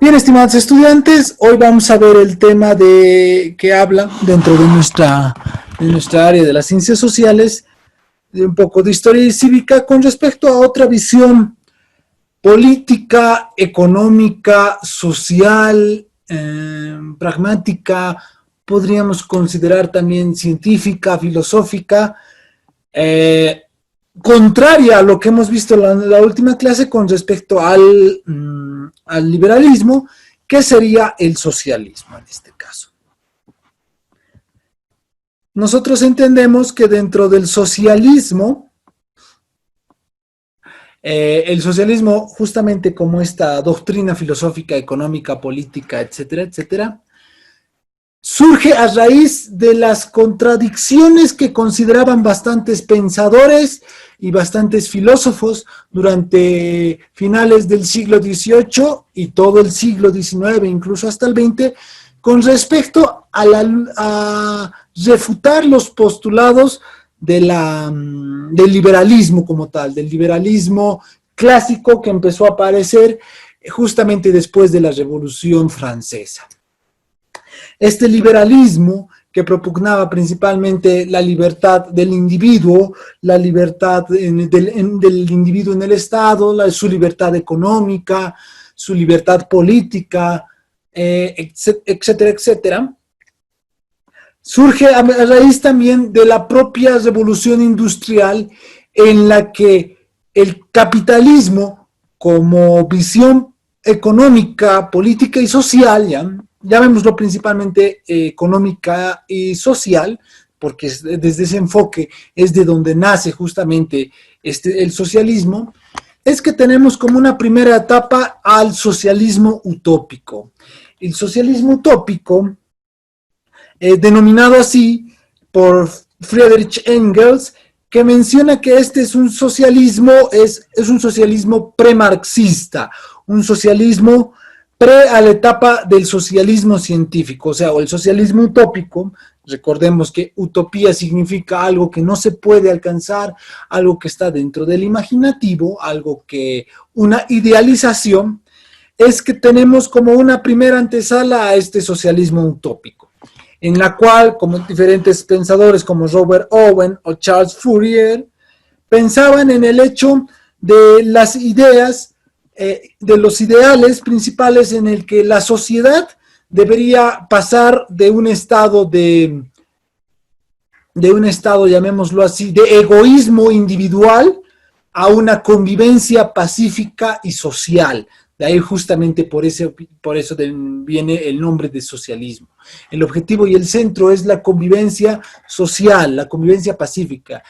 Bien, estimados estudiantes, hoy vamos a ver el tema que habla dentro de nuestra área de las ciencias sociales, de un poco de historia y cívica con respecto a otra visión política, económica, social, pragmática, podríamos considerar también científica, filosófica, eh, contraria a lo que hemos visto en la última clase con respecto al liberalismo, que sería el socialismo en este caso. Nosotros entendemos que dentro del socialismo, el socialismo, justamente como esta doctrina filosófica, económica, política, etcétera, etcétera, surge a raíz de las contradicciones que consideraban bastantes pensadores y bastantes filósofos durante finales del siglo XVIII y todo el siglo XIX, incluso hasta el XX, con respecto a refutar los postulados del liberalismo como tal, del liberalismo clásico que empezó a aparecer justamente después de la Revolución Francesa. Este liberalismo que propugnaba principalmente la libertad del individuo, la libertad del individuo en el Estado, su libertad económica, su libertad política, etcétera, etcétera, surge a raíz también de la propia revolución industrial en la que el capitalismo como visión económica, política y social, llamémoslo principalmente económica y social, porque desde ese enfoque es de donde nace justamente el socialismo, es que tenemos como una primera etapa al socialismo utópico. El socialismo utópico, denominado así por Friedrich Engels, que menciona que este es un socialismo, es un socialismo premarxista, un socialismo pre a la etapa del socialismo científico, o sea, o el socialismo utópico. Recordemos que utopía significa algo que no se puede alcanzar, algo que está dentro del imaginativo, algo que, una idealización, es que tenemos como una primera antesala a este socialismo utópico, en la cual, como diferentes pensadores como Robert Owen o Charles Fourier, pensaban en el hecho de las ideas, de los ideales principales en el que la sociedad debería pasar de un estado llamémoslo así, de egoísmo individual a una convivencia pacífica y social. De ahí justamente por eso viene el nombre de socialismo. El objetivo y el centro es la convivencia social, la convivencia pacífica,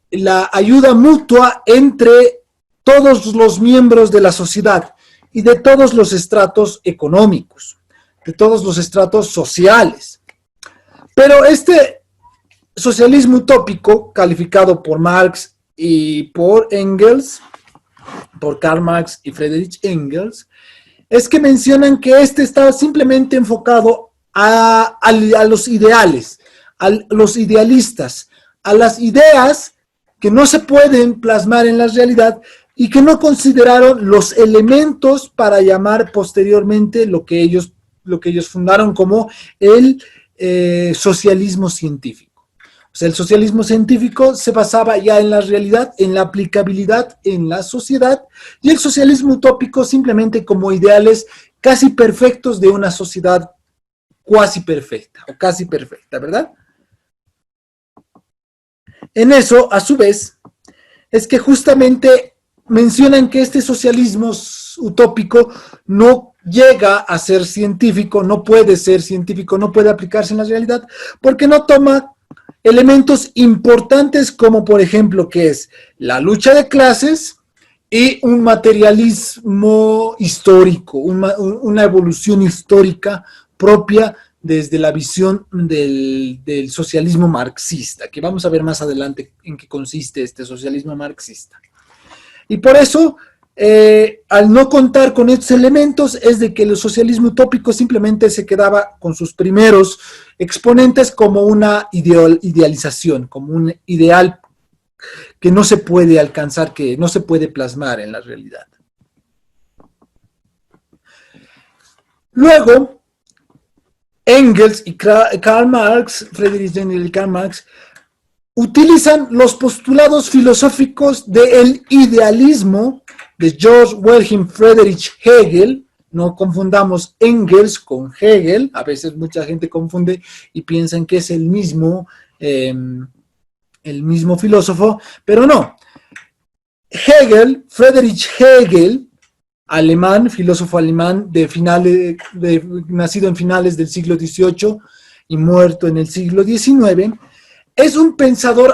la ayuda mutua entre todos los miembros de la sociedad y de todos los estratos económicos, de todos los estratos sociales. Pero este socialismo utópico, calificado por Marx y por Engels, por Karl Marx y Friedrich Engels, es que mencionan que este estaba simplemente enfocado a los ideales, a los idealistas, a las ideas que no se pueden plasmar en la realidad y que no consideraron los elementos para llamar posteriormente lo que ellos fundaron como el socialismo científico. O sea, el socialismo científico se basaba ya en la realidad, en la aplicabilidad en la sociedad, y el socialismo utópico simplemente como ideales casi perfectos de una sociedad cuasi perfecta, o casi perfecta, ¿verdad? En eso, a su vez, es que justamente mencionan que este socialismo utópico no llega a ser científico, no puede ser científico, no puede aplicarse en la realidad, porque no toma elementos importantes como por ejemplo que es la lucha de clases y un materialismo histórico, una evolución histórica propia desde la visión del socialismo marxista, que vamos a ver más adelante en qué consiste este socialismo marxista. Y por eso, al no contar con estos elementos, es de que el socialismo utópico simplemente se quedaba con sus primeros exponentes como una idealización, como un ideal que no se puede alcanzar, que no se puede plasmar en la realidad. Luego, Engels y Karl Marx, Friedrich Engels y Karl Marx, utilizan los postulados filosóficos del idealismo de George Wilhelm Friedrich Hegel. No confundamos Engels con Hegel, a veces mucha gente confunde y piensan que es el mismo filósofo, pero no. Hegel, Friedrich Hegel, alemán, filósofo alemán nacido en finales del siglo XVIII y muerto en el siglo XIX, es un pensador,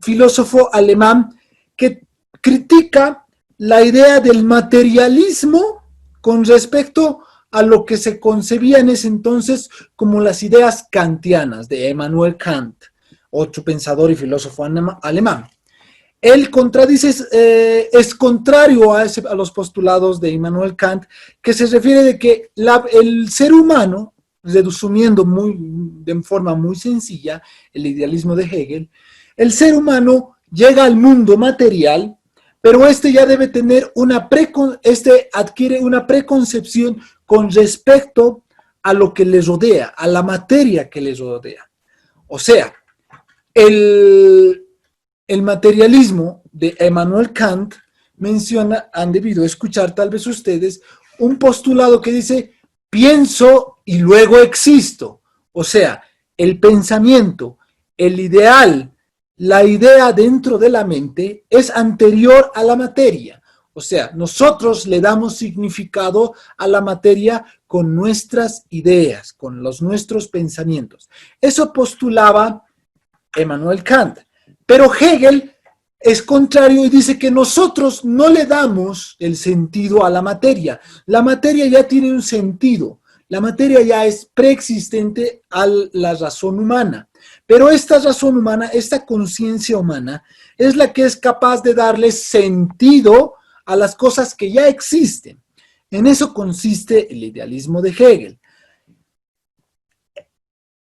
filósofo alemán que critica la idea del materialismo con respecto a lo que se concebía en ese entonces como las ideas kantianas de Immanuel Kant, otro pensador y filósofo alemán. Él es contrario a los postulados de Immanuel Kant, que se refiere de que el ser humano, resumiendo de forma muy sencilla el idealismo de Hegel, el ser humano llega al mundo material, pero ya debe tener adquiere una preconcepción con respecto a lo que le rodea, a la materia que le rodea. O sea, el materialismo de Immanuel Kant menciona, han debido escuchar tal vez ustedes, un postulado que dice, pienso y luego existo. O sea, el pensamiento, el ideal, la idea dentro de la mente es anterior a la materia. O sea, nosotros le damos significado a la materia con nuestras ideas, con nuestros pensamientos. Eso postulaba Immanuel Kant. Pero Hegel es contrario y dice que nosotros no le damos el sentido a la materia. La materia ya tiene un sentido. La materia ya es preexistente a la razón humana. Pero esta razón humana, esta conciencia humana, es la que es capaz de darle sentido a las cosas que ya existen. En eso consiste el idealismo de Hegel.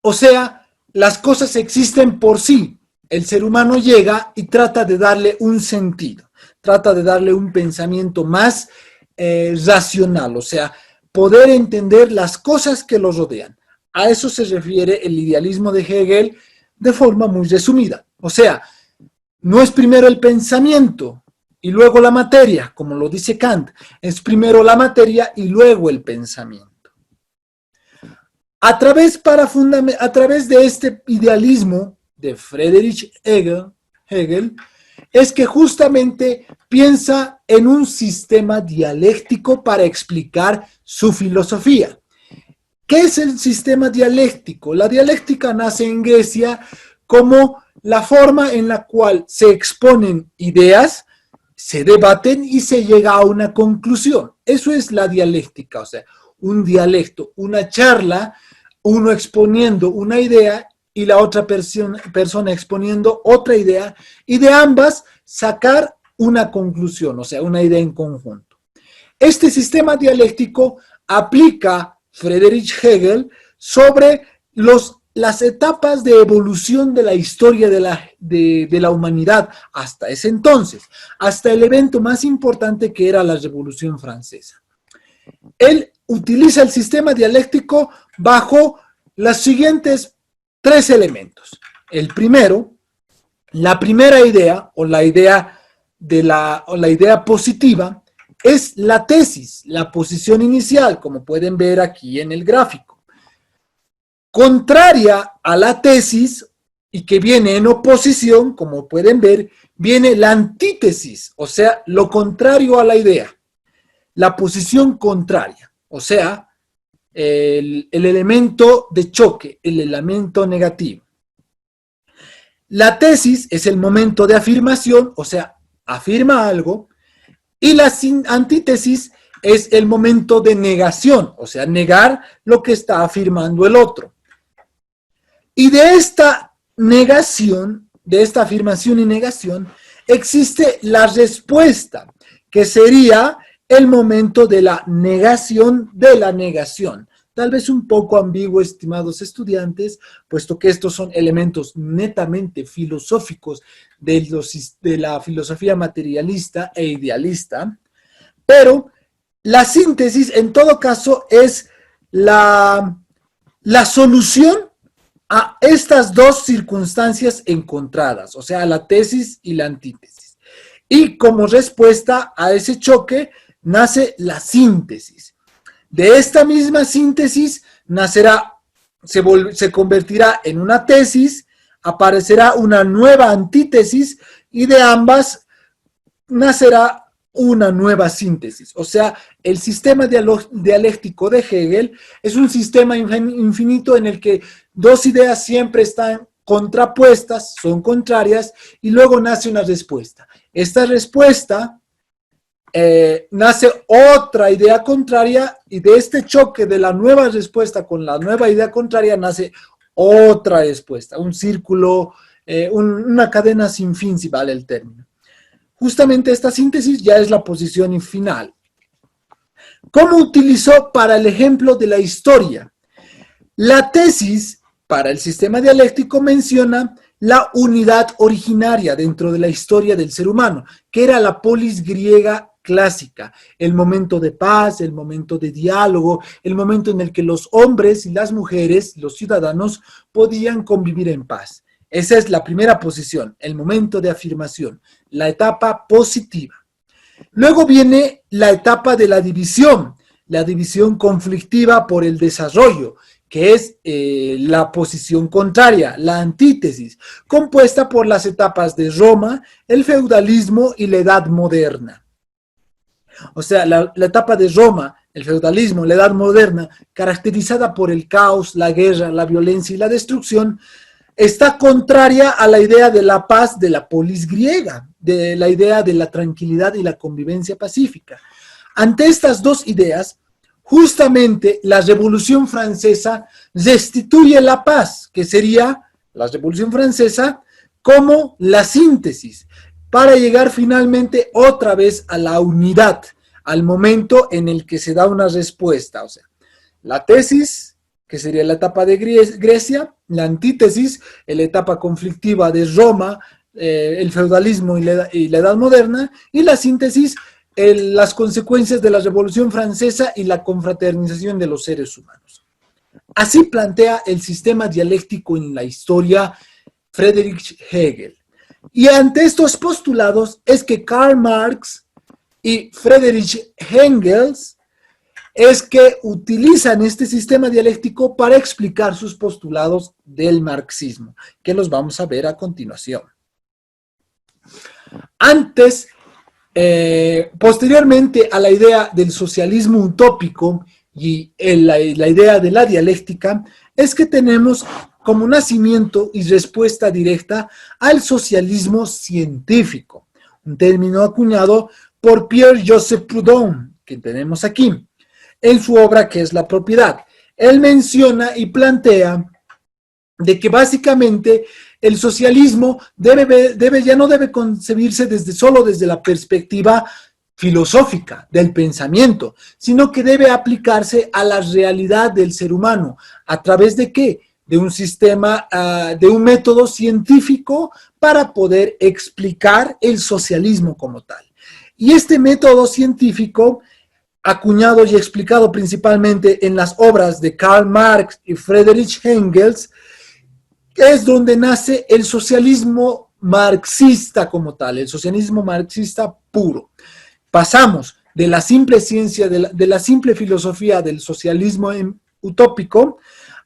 O sea, las cosas existen por sí. El ser humano llega y trata de darle un sentido, trata de darle un pensamiento más racional, o sea, poder entender las cosas que lo rodean. A eso se refiere el idealismo de Hegel de forma muy resumida. O sea, no es primero el pensamiento y luego la materia, como lo dice Kant, es primero la materia y luego el pensamiento. A través de este idealismo de Friedrich Hegel, es que justamente piensa en un sistema dialéctico para explicar su filosofía. ¿Qué es el sistema dialéctico? La dialéctica nace en Grecia como la forma en la cual se exponen ideas, se debaten y se llega a una conclusión. Eso es la dialéctica, o sea, un dialecto, una charla, uno exponiendo una idea y la otra persona exponiendo otra idea, y de ambas sacar una conclusión, o sea, una idea en conjunto. Este sistema dialéctico aplica Friedrich Hegel sobre las etapas de evolución de la historia de la humanidad hasta ese entonces, hasta el evento más importante que era la Revolución Francesa. Él utiliza el sistema dialéctico bajo las siguientes tres elementos. El primero, la primera idea o la idea positiva es la tesis, la posición inicial, como pueden ver aquí en el gráfico. Contraria a la tesis y que viene en oposición, como pueden ver, viene la antítesis, o sea, lo contrario a la idea. La posición contraria, o sea, el elemento de choque, el elemento negativo. La tesis es el momento de afirmación, o sea, afirma algo, y la antítesis es el momento de negación, o sea, negar lo que está afirmando el otro. Y de esta negación, de esta afirmación y negación, existe la respuesta, que sería el momento de la negación de la negación. Tal vez un poco ambiguo, estimados estudiantes, puesto que estos son elementos netamente filosóficos de la filosofía materialista e idealista, pero la síntesis en todo caso es la solución a estas dos circunstancias encontradas, o sea, la tesis y la antítesis. Y como respuesta a ese choque nace la síntesis. De esta misma síntesis nacerá, se convertirá en una tesis, aparecerá una nueva antítesis y de ambas nacerá una nueva síntesis. O sea, el sistema dialéctico de Hegel es un sistema infinito en el que dos ideas siempre están contrapuestas, son contrarias, y luego nace una respuesta. Esta respuesta nace otra idea contraria, y de este choque de la nueva respuesta con la nueva idea contraria nace otra respuesta, un círculo, una cadena sin fin, si vale el término. Justamente esta síntesis ya es la posición final. ¿Cómo utilizó para el ejemplo de la historia? La tesis para el sistema dialéctico menciona la unidad originaria dentro de la historia del ser humano, que era la polis griega clásica, el momento de paz, el momento de diálogo, el momento en el que los hombres y las mujeres, los ciudadanos, podían convivir en paz. Esa es la primera posición, el momento de afirmación, la etapa positiva. Luego viene la etapa de la división conflictiva por el desarrollo, que es la posición contraria, la antítesis, compuesta por las etapas de Roma, el feudalismo y la Edad Moderna. O sea, la etapa de Roma, el feudalismo, la Edad Moderna, caracterizada por el caos, la guerra, la violencia y la destrucción, está contraria a la idea de la paz de la polis griega, de la idea de la tranquilidad y la convivencia pacífica. Ante estas dos ideas, justamente la Revolución Francesa restituye la paz, que sería la Revolución Francesa como la síntesis, para llegar finalmente otra vez a la unidad, al momento en el que se da una respuesta. O sea, la tesis, que sería la etapa de Grecia, la antítesis, la etapa conflictiva de Roma, el feudalismo y la Edad Moderna, y la síntesis, las consecuencias de la Revolución Francesa y la confraternización de los seres humanos. Así plantea el sistema dialéctico en la historia Friedrich Hegel. Y ante estos postulados es que Karl Marx y Friedrich Engels es que utilizan este sistema dialéctico para explicar sus postulados del marxismo, que los vamos a ver a continuación. Posteriormente a la idea del socialismo utópico y la idea de la dialéctica, es que tenemos como nacimiento y respuesta directa al socialismo científico, un término acuñado por Pierre-Joseph Proudhon, que tenemos aquí, en su obra ¿Qué es la propiedad? Él menciona y plantea de que básicamente el socialismo ya no debe concebirse solo desde la perspectiva filosófica del pensamiento, sino que debe aplicarse a la realidad del ser humano. ¿A través de qué? De un sistema, de un método científico para poder explicar el socialismo como tal. Y este método científico, acuñado y explicado principalmente en las obras de Karl Marx y Friedrich Engels, es donde nace el socialismo marxista como tal, el socialismo marxista puro. Pasamos de la simple ciencia, de la simple filosofía del socialismo utópico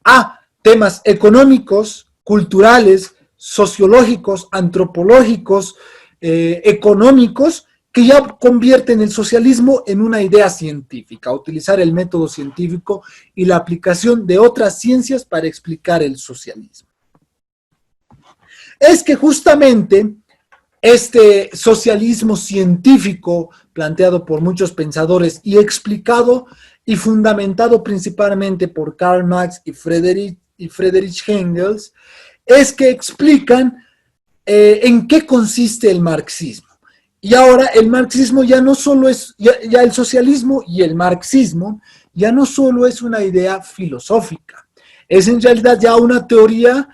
a temas económicos, culturales, sociológicos, antropológicos, económicos, que ya convierten el socialismo en una idea científica, utilizar el método científico y la aplicación de otras ciencias para explicar el socialismo. Es que justamente este socialismo científico planteado por muchos pensadores y explicado y fundamentado principalmente por Karl Marx y Friedrich Engels, es que explican en qué consiste el marxismo. Y ahora el marxismo ya no solo es, ya el socialismo y el marxismo ya no solo es una idea filosófica, es en realidad ya una teoría,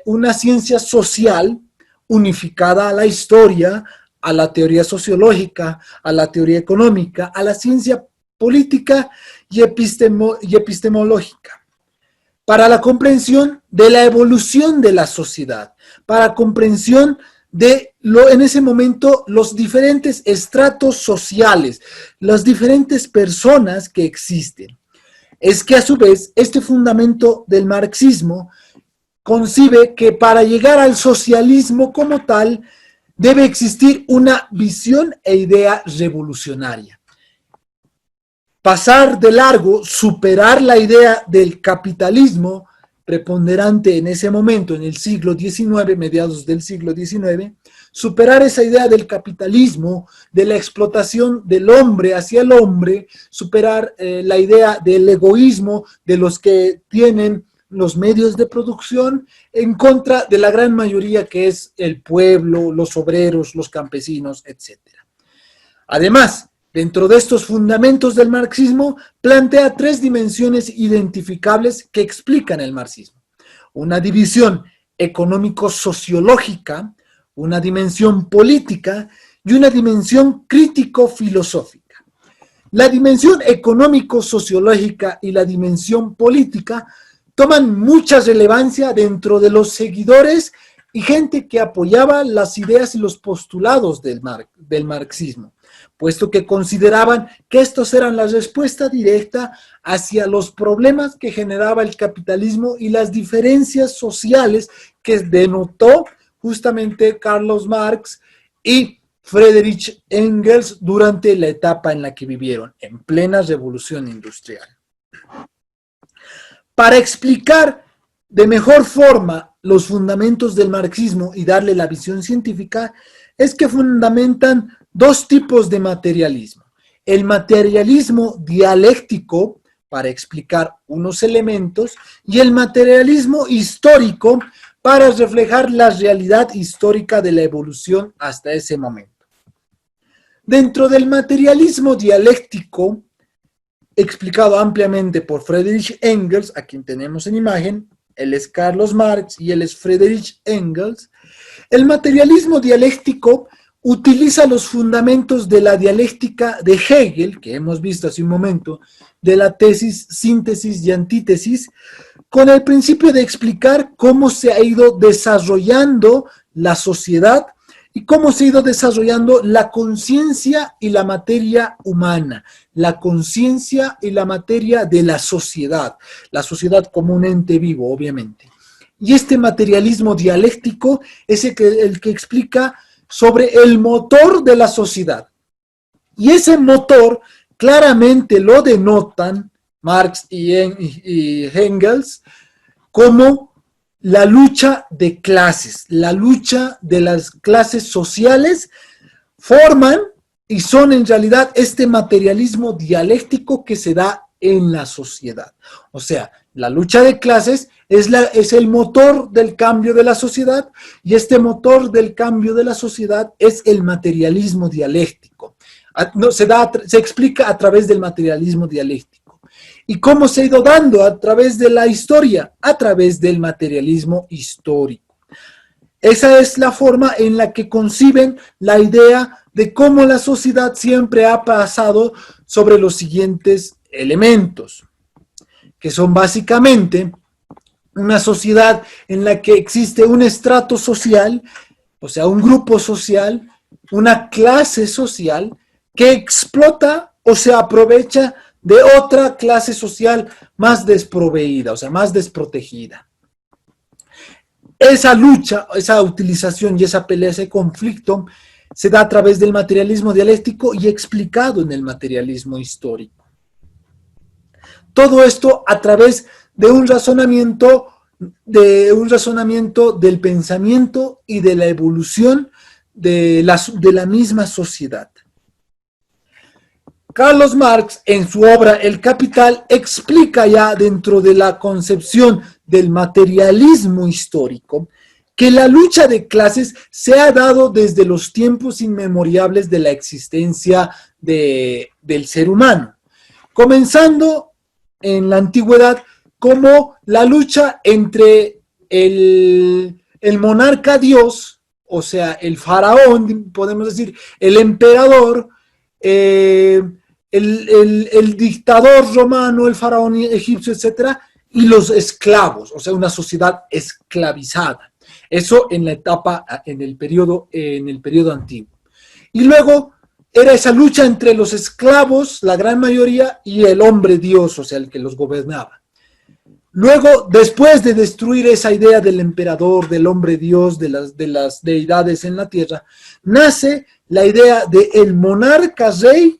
una ciencia social unificada a la historia, a la teoría sociológica, a la teoría económica, a la ciencia política y epistemológica, para la comprensión de la evolución de la sociedad, para comprensión de en ese momento los diferentes estratos sociales, las diferentes personas que existen. Es que a su vez este fundamento del marxismo concibe que para llegar al socialismo como tal debe existir una visión e idea revolucionaria. Pasar de largo, superar la idea del capitalismo preponderante en ese momento, en el siglo XIX, mediados del siglo XIX, superar esa idea del capitalismo, de la explotación del hombre hacia el hombre, superar la idea del egoísmo de los que tienen los medios de producción en contra de la gran mayoría que es el pueblo, los obreros, los campesinos, etc. Además, dentro de estos fundamentos del marxismo, plantea tres dimensiones identificables que explican el marxismo. Una división económico-sociológica, una dimensión política y una dimensión crítico-filosófica. La dimensión económico-sociológica y la dimensión política toman mucha relevancia dentro de los seguidores y gente que apoyaba las ideas y los postulados del marxismo, puesto que consideraban que estos eran la respuesta directa hacia los problemas que generaba el capitalismo y las diferencias sociales que denotó justamente Carlos Marx y Friedrich Engels durante la etapa en la que vivieron, en plena revolución industrial. Para explicar de mejor forma los fundamentos del marxismo y darle la visión científica, es que fundamentan dos tipos de materialismo. El materialismo dialéctico, para explicar unos elementos, y el materialismo histórico, para reflejar la realidad histórica de la evolución hasta ese momento. Dentro del materialismo dialéctico, explicado ampliamente por Friedrich Engels, a quien tenemos en imagen, él es Carlos Marx y él es Friedrich Engels, el materialismo dialéctico utiliza los fundamentos de la dialéctica de Hegel, que hemos visto hace un momento, de la tesis, síntesis y antítesis, con el principio de explicar cómo se ha ido desarrollando la sociedad y cómo se ha ido desarrollando la conciencia y la materia humana, la conciencia y la materia de la sociedad como un ente vivo, obviamente. Y este materialismo dialéctico es el que explica sobre el motor de la sociedad. Y ese motor claramente lo denotan Marx y Engels como la lucha de clases, la lucha de las clases sociales forman y son en realidad este materialismo dialéctico que se da en la sociedad. O sea, la lucha de clases es el motor del cambio de la sociedad y este motor del cambio de la sociedad es el materialismo dialéctico. Se explica a través del materialismo dialéctico. ¿Y cómo se ha ido dando? A través de la historia, a través del materialismo histórico. Esa es la forma en la que conciben la idea de cómo la sociedad siempre ha pasado sobre los siguientes elementos, que son básicamente una sociedad en la que existe un estrato social, o sea, un grupo social, una clase social que explota o se aprovecha de otra clase social más desproveída, o sea, más desprotegida. Esa lucha, esa utilización y esa pelea, ese conflicto, se da a través del materialismo dialéctico y explicado en el materialismo histórico. Todo esto a través de un razonamiento del pensamiento y de la evolución de la misma sociedad. Carlos Marx, en su obra El Capital, explica ya dentro de la concepción del materialismo histórico que la lucha de clases se ha dado desde los tiempos inmemorables de la existencia del ser humano, comenzando en la antigüedad como la lucha entre el monarca Dios, o sea, el faraón, podemos decir, el emperador, el dictador romano, el faraón egipcio, etcétera, y los esclavos, o sea, una sociedad esclavizada. Eso en la etapa, en el periodo antiguo. Y luego era esa lucha entre los esclavos, la gran mayoría, y el hombre Dios, o sea, el que los gobernaba. Luego, después de destruir esa idea del emperador, del hombre Dios, de las deidades en la tierra, nace la idea del monarca rey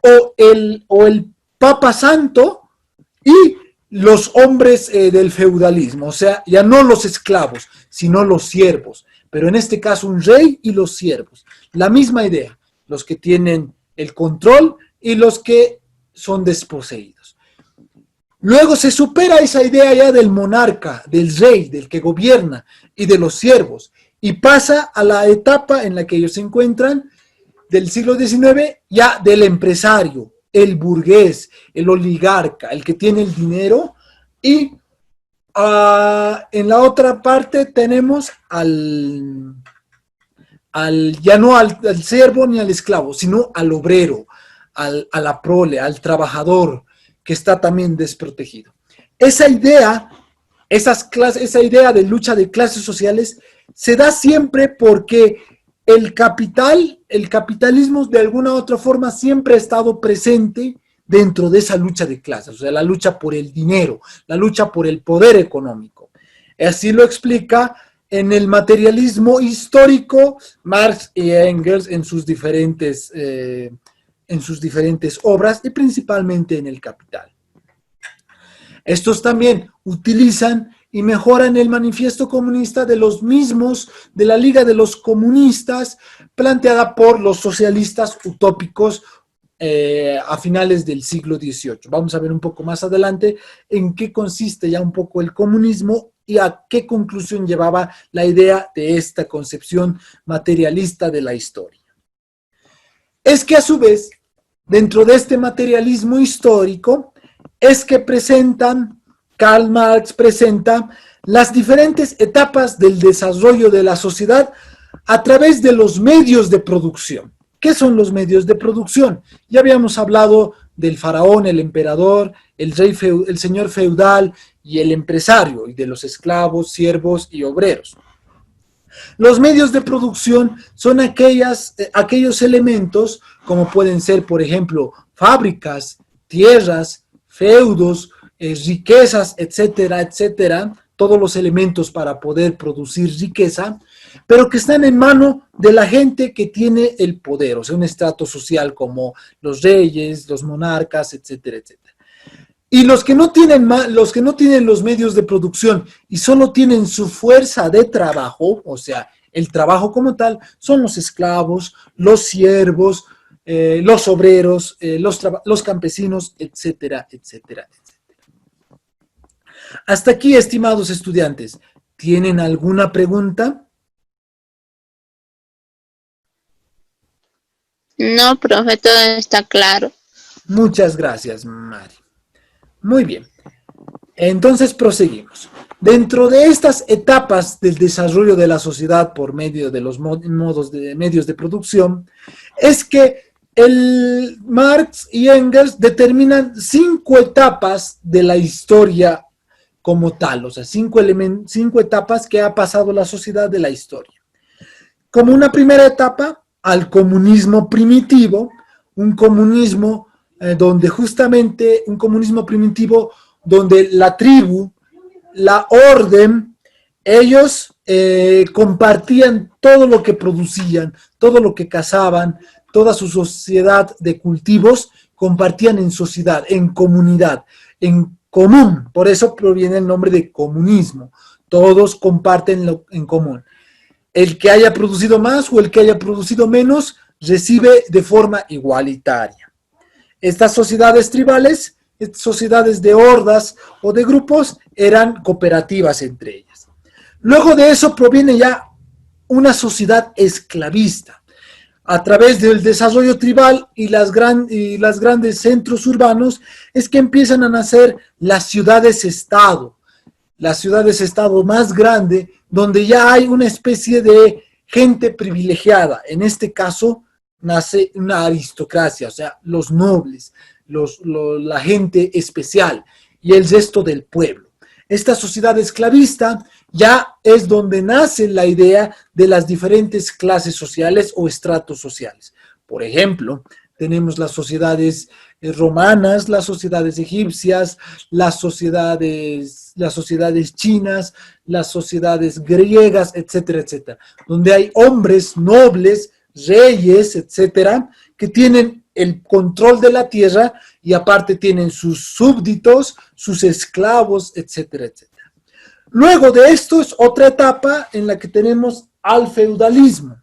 o el papa santo y los hombres del feudalismo, o sea, ya no los esclavos, sino los siervos, pero en este caso un rey y los siervos. La misma idea, los que tienen el control y los que son desposeídos. Luego se supera esa idea ya del monarca, del rey, del que gobierna y de los siervos, y pasa a la etapa en la que ellos se encuentran del siglo XIX, ya del empresario, el burgués, el oligarca, el que tiene el dinero, y en la otra parte tenemos ya no al siervo ni al esclavo, sino al obrero, a la prole, al trabajador, que está también desprotegido. Esa idea de lucha de clases sociales se da siempre porque el capitalismo de alguna u otra forma siempre ha estado presente dentro de esa lucha de clases, o sea, la lucha por el dinero, la lucha por el poder económico. Así lo explica en el materialismo histórico Marx y Engels en sus diferentes obras y principalmente en El Capital. Estos también utilizan y mejoran el manifiesto comunista de los mismos, de la Liga de los Comunistas, planteada por los socialistas utópicos a finales del siglo XVIII. Vamos a ver un poco más adelante en qué consiste ya un poco el comunismo y a qué conclusión llevaba la idea de esta concepción materialista de la historia. Es que a su vez, dentro de este materialismo histórico, es que Karl Marx presenta las diferentes etapas del desarrollo de la sociedad a través de los medios de producción. ¿Qué son los medios de producción? Ya habíamos hablado del faraón, el emperador, el rey, el señor feudal y el empresario, y de los esclavos, siervos y obreros. Los medios de producción son aquellos elementos, como pueden ser, por ejemplo, fábricas, tierras, feudos, riquezas, etcétera, etcétera, todos los elementos para poder producir riqueza, pero que están en mano de la gente que tiene el poder, o sea, un estrato social como los reyes, los monarcas, etcétera, etcétera. Y los que no tienen los medios de producción y solo tienen su fuerza de trabajo, o sea, el trabajo como tal, son los esclavos, los siervos, los obreros, los campesinos, etcétera, etcétera, etcétera. Hasta aquí, estimados estudiantes, ¿tienen alguna pregunta? No, profe, todo está claro. Muchas gracias, Mari. Muy bien. Entonces proseguimos. Dentro de estas etapas del desarrollo de la sociedad por medio de los medios de producción, es que Marx y Engels determinan 5 etapas de la historia como tal, o sea, 5 etapas que ha pasado la sociedad de la historia. Como una primera etapa, al comunismo primitivo, un comunismo donde la tribu, la orden, ellos compartían todo lo que producían, todo lo que cazaban, toda su sociedad de cultivos, compartían en sociedad, en comunidad, en común. Por eso proviene el nombre de comunismo. Todos comparten en común. El que haya producido más o el que haya producido menos recibe de forma igualitaria. Estas sociedades tribales, sociedades de hordas o de grupos, eran cooperativas entre ellas. Luego de eso proviene ya una sociedad esclavista. A través del desarrollo tribal y las grandes centros urbanos es que empiezan a nacer las ciudades-estado más grande, donde ya hay una especie de gente privilegiada, en este caso nace una aristocracia, o sea, los nobles, la gente especial y el resto del pueblo. Esta sociedad esclavista ya es donde nace la idea de las diferentes clases sociales o estratos sociales. Por ejemplo, tenemos las sociedades romanas, las sociedades egipcias, las sociedades chinas, las sociedades griegas, etcétera, etcétera, donde hay hombres nobles, reyes, etcétera, que tienen el control de la tierra y aparte tienen sus súbditos, sus esclavos, etcétera, etcétera. Luego de esto es otra etapa en la que tenemos al feudalismo.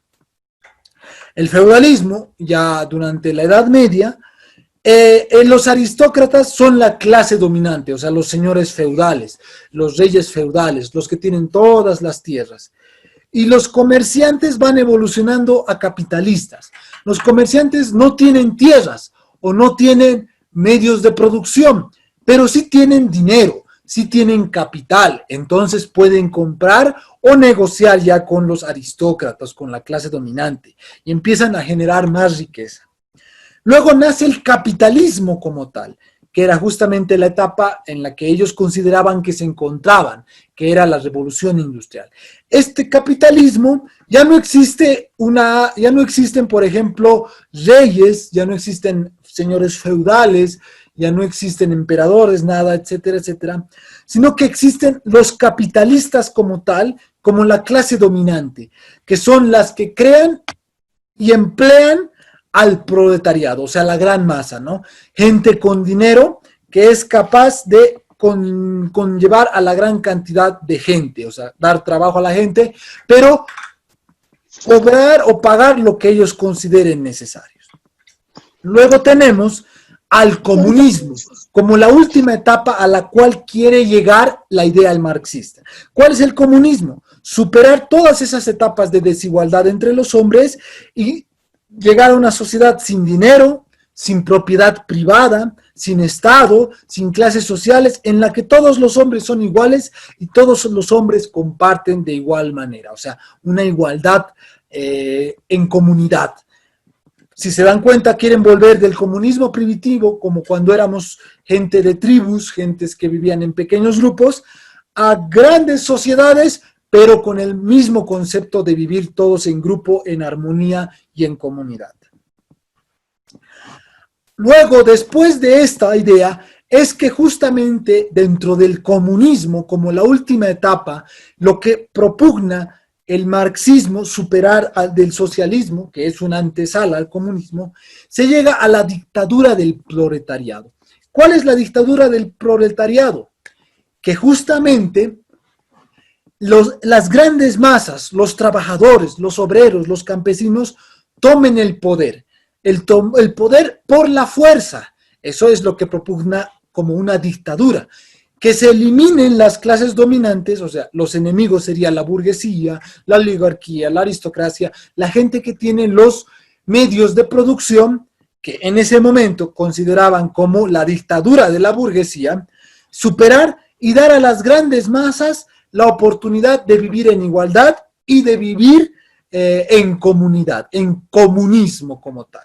El feudalismo, ya durante la Edad Media, los aristócratas son la clase dominante, o sea, los señores feudales, los reyes feudales, los que tienen todas las tierras. Y los comerciantes van evolucionando a capitalistas. Los comerciantes no tienen tierras o no tienen medios de producción, pero sí tienen dinero, sí tienen capital, entonces pueden comprar o negociar ya con los aristócratas, con la clase dominante, y empiezan a generar más riqueza. Luego nace el capitalismo como tal, que era justamente la etapa en la que ellos consideraban que se encontraban, que era la revolución industrial. Este capitalismo ya no existen, por ejemplo, reyes, ya no existen señores feudales, ya no existen emperadores, nada, etcétera, etcétera, sino que existen los capitalistas como tal, como la clase dominante, que son las que crean y emplean al proletariado, o sea, la gran masa, ¿no? Gente con dinero que es capaz de conllevar a la gran cantidad de gente, o sea, dar trabajo a la gente, pero cobrar o pagar lo que ellos consideren necesarios. Luego tenemos al comunismo, como la última etapa a la cual quiere llegar la idea marxista. ¿Cuál es el comunismo? Superar todas esas etapas de desigualdad entre los hombres y llegar a una sociedad sin dinero, sin propiedad privada, sin Estado, sin clases sociales, en la que todos los hombres son iguales y todos los hombres comparten de igual manera, o sea, una igualdad en comunidad. Si se dan cuenta, quieren volver del comunismo primitivo, como cuando éramos gente de tribus, gentes que vivían en pequeños grupos, a grandes sociedades, pero con el mismo concepto de vivir todos en grupo, en armonía y en comunidad. Luego, después de esta idea, es que justamente dentro del comunismo, como la última etapa, lo que propugna el marxismo, superar del socialismo, que es una antesala al comunismo, se llega a la dictadura del proletariado. ¿Cuál es la dictadura del proletariado? Que justamente las grandes masas, los trabajadores, los obreros, los campesinos, tomen el poder. El poder por la fuerza. Eso es lo que propugna como una dictadura. Que se eliminen las clases dominantes, o sea, los enemigos serían la burguesía, la oligarquía, la aristocracia, la gente que tiene los medios de producción, que en ese momento consideraban como la dictadura de la burguesía, superar y dar a las grandes masas la oportunidad de vivir en igualdad y de vivir en comunidad, en comunismo como tal.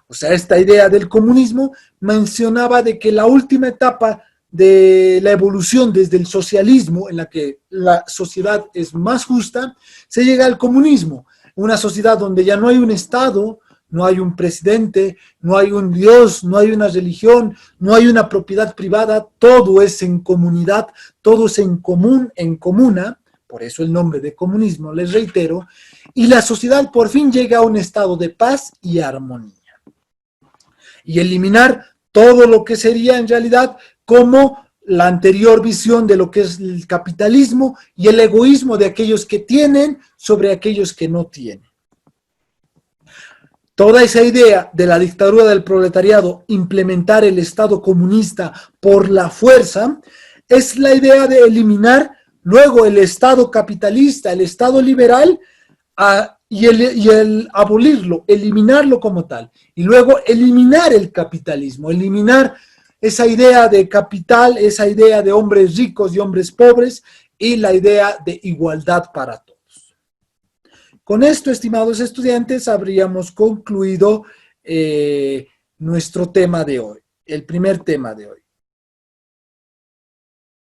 O sea, esta idea del comunismo mencionaba de que la última etapa de la evolución desde el socialismo, en la que la sociedad es más justa, se llega al comunismo, una sociedad donde ya no hay un Estado, no hay un presidente, no hay un Dios, no hay una religión, no hay una propiedad privada, todo es en comunidad, todo es en común, en comuna, por eso el nombre de comunismo, les reitero, y la sociedad por fin llega a un estado de paz y armonía. Y eliminar todo lo que sería en realidad como la anterior visión de lo que es el capitalismo y el egoísmo de aquellos que tienen sobre aquellos que no tienen. Toda esa idea de la dictadura del proletariado, implementar el Estado comunista por la fuerza, es la idea de eliminar luego el Estado capitalista, el Estado liberal, y el abolirlo, eliminarlo como tal, y luego eliminar el capitalismo, eliminar esa idea de capital, esa idea de hombres ricos y hombres pobres, y la idea de igualdad para todos. Con esto, estimados estudiantes, habríamos concluido nuestro tema de hoy, el primer tema de hoy.